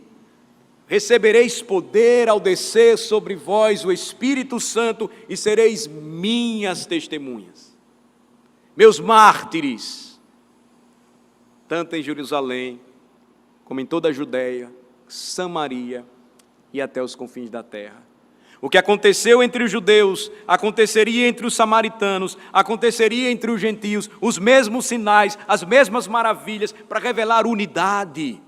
Recebereis poder ao descer sobre vós o Espírito Santo e sereis minhas testemunhas, meus mártires, tanto em Jerusalém, como em toda a Judéia, Samaria e até os confins da terra. O que aconteceu entre os judeus, aconteceria entre os samaritanos, aconteceria entre os gentios, os mesmos sinais, as mesmas maravilhas, para revelar unidade.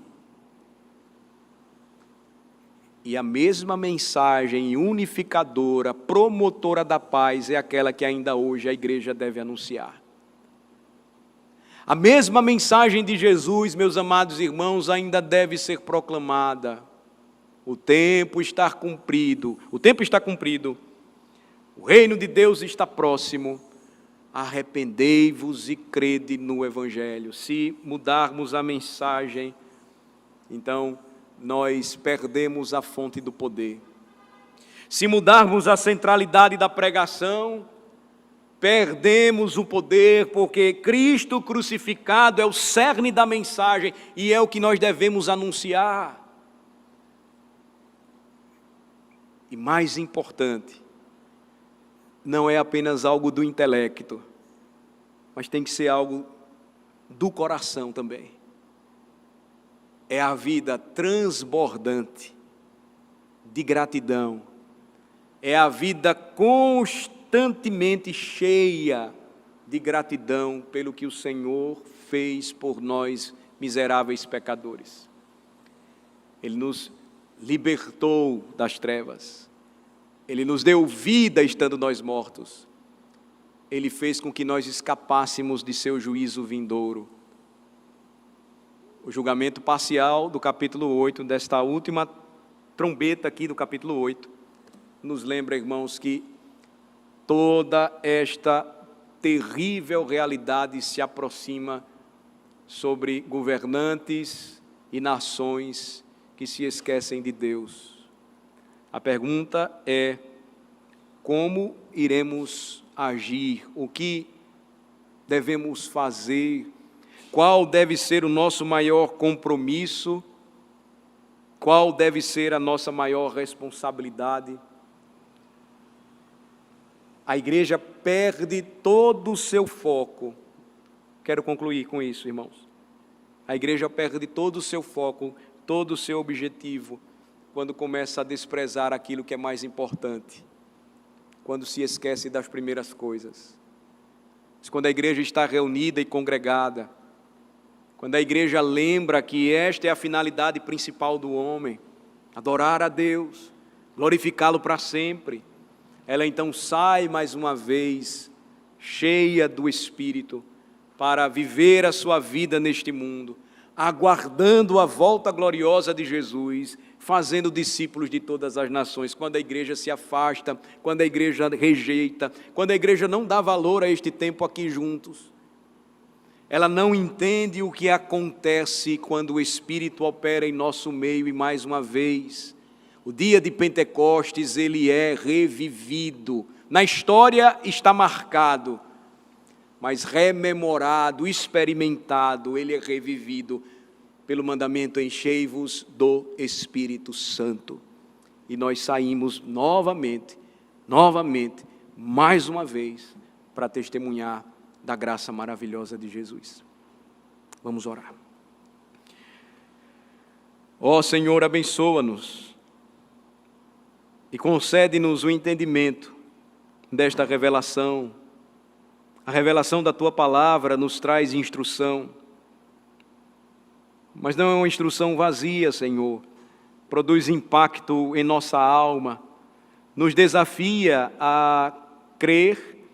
E a mesma mensagem unificadora, promotora da paz, é aquela que ainda hoje a igreja deve anunciar. A mesma mensagem de Jesus, meus amados irmãos, ainda deve ser proclamada. O tempo está cumprido, o reino de Deus está próximo. Arrependei-vos e crede no Evangelho. Se mudarmos a mensagem, então nós perdemos a fonte do poder. Se mudarmos a centralidade da pregação, perdemos o poder, porque Cristo crucificado é o cerne da mensagem e é o que nós devemos anunciar. E mais importante, não é apenas algo do intelecto, mas tem que ser algo do coração também. É a vida transbordante de gratidão, é a vida constantemente cheia de gratidão pelo que o Senhor fez por nós, miseráveis pecadores. Ele nos libertou das trevas, Ele nos deu vida estando nós mortos, Ele fez com que nós escapássemos de seu juízo vindouro. O julgamento parcial do capítulo 8, desta última trombeta aqui do capítulo 8, nos lembra, irmãos, que toda esta terrível realidade se aproxima sobre governantes e nações que se esquecem de Deus. A pergunta é: como iremos agir? O que devemos fazer? Qual deve ser o nosso maior compromisso? Qual deve ser a nossa maior responsabilidade? A igreja perde todo o seu foco. Quero concluir com isso, irmãos. A igreja perde todo o seu foco, todo o seu objetivo, quando começa a desprezar aquilo que é mais importante, quando se esquece das primeiras coisas. Mas quando a igreja está reunida e congregada, quando a igreja lembra que esta é a finalidade principal do homem, adorar a Deus, glorificá-lo para sempre, ela então sai mais uma vez, cheia do Espírito, para viver a sua vida neste mundo, aguardando a volta gloriosa de Jesus, fazendo discípulos de todas as nações. Quando a igreja se afasta, quando a igreja rejeita, quando a igreja não dá valor a este tempo aqui juntos, ela não entende o que acontece quando o Espírito opera em nosso meio. E mais uma vez, o dia de Pentecostes, ele é revivido. Na história está marcado, mas rememorado, experimentado, ele é revivido pelo mandamento: enchei-vos do Espírito Santo. E nós saímos novamente, mais uma vez, para testemunhar da graça maravilhosa de Jesus. Vamos orar. Ó Senhor, abençoa-nos e concede-nos o entendimento desta revelação. A revelação da Tua Palavra nos traz instrução, mas não é uma instrução vazia, Senhor. Produz impacto em nossa alma, nos desafia a crer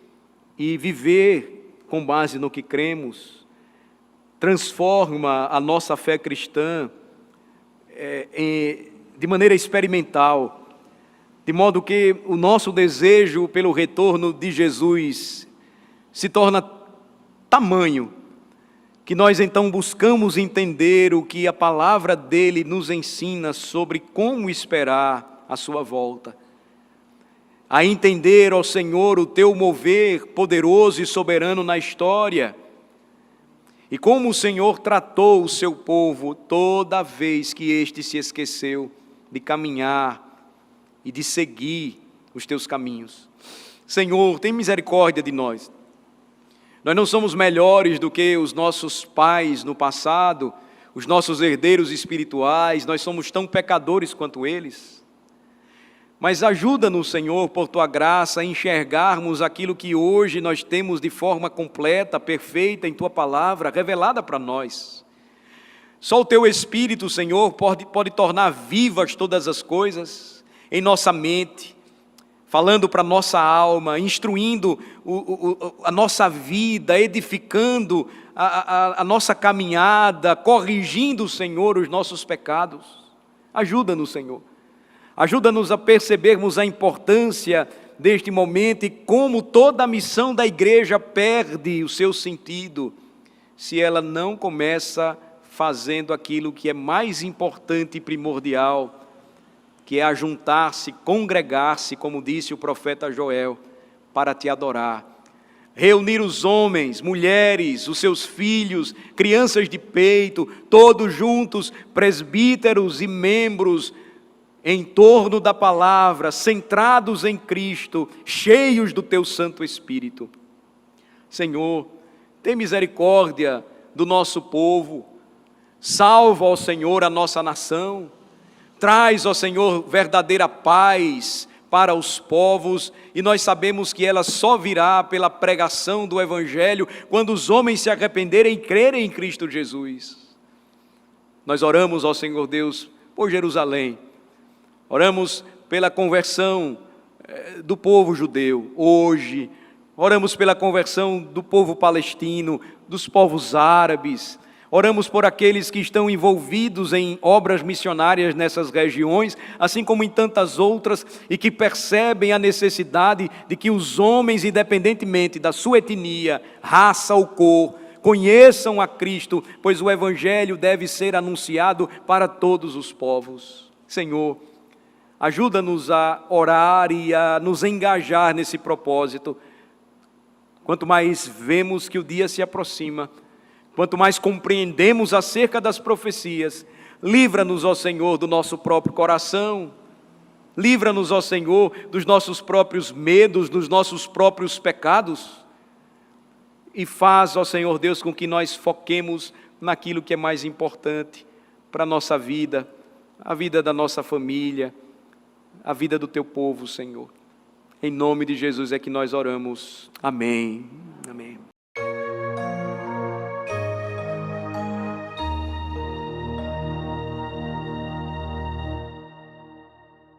e viver com base no que cremos, transforma a nossa fé cristã de maneira experimental, de modo que o nosso desejo pelo retorno de Jesus se torna tamanho, que nós então buscamos entender o que a palavra dele nos ensina sobre como esperar a sua volta, a entender, ó Senhor, o teu mover poderoso e soberano na história, e como o Senhor tratou o seu povo toda vez que este se esqueceu de caminhar e de seguir os teus caminhos. Senhor, tem misericórdia de nós. Nós não somos melhores do que os nossos pais no passado, os nossos herdeiros espirituais, nós somos tão pecadores quanto eles. Mas ajuda-nos, Senhor, por Tua graça, a enxergarmos aquilo que hoje nós temos de forma completa, perfeita em Tua Palavra, revelada para nós. Só o Teu Espírito, Senhor, pode tornar vivas todas as coisas em nossa mente, falando para a nossa alma, instruindo a nossa vida, edificando a nossa caminhada, corrigindo, Senhor, os nossos pecados. Ajuda-nos, Senhor. Ajuda-nos a percebermos a importância deste momento e como toda a missão da igreja perde o seu sentido se ela não começa fazendo aquilo que é mais importante e primordial, que é ajuntar-se, congregar-se, como disse o profeta Joel, para Te adorar. Reunir os homens, mulheres, os seus filhos, crianças de peito, todos juntos, presbíteros e membros, em torno da palavra, centrados em Cristo, cheios do Teu Santo Espírito. Senhor, tem misericórdia do nosso povo, salva, ó Senhor, a nossa nação, traz, ó Senhor, verdadeira paz para os povos, e nós sabemos que ela só virá pela pregação do Evangelho, quando os homens se arrependerem e crerem em Cristo Jesus. Nós oramos, ó Senhor Deus, por Jerusalém, oramos pela conversão do povo judeu hoje, oramos pela conversão do povo palestino, dos povos árabes, oramos por aqueles que estão envolvidos em obras missionárias nessas regiões, assim como em tantas outras, e que percebem a necessidade de que os homens, independentemente da sua etnia, raça ou cor, conheçam a Cristo, pois o Evangelho deve ser anunciado para todos os povos. Senhor, ajuda-nos a orar e a nos engajar nesse propósito. Quanto mais vemos que o dia se aproxima, quanto mais compreendemos acerca das profecias, livra-nos, ó Senhor, do nosso próprio coração, livra-nos, ó Senhor, dos nossos próprios medos, dos nossos próprios pecados, e faz, ó Senhor Deus, com que nós foquemos naquilo que é mais importante para a nossa vida, a vida da nossa família, a vida do Teu povo, Senhor. Em nome de Jesus é que nós oramos. Amém. Amém.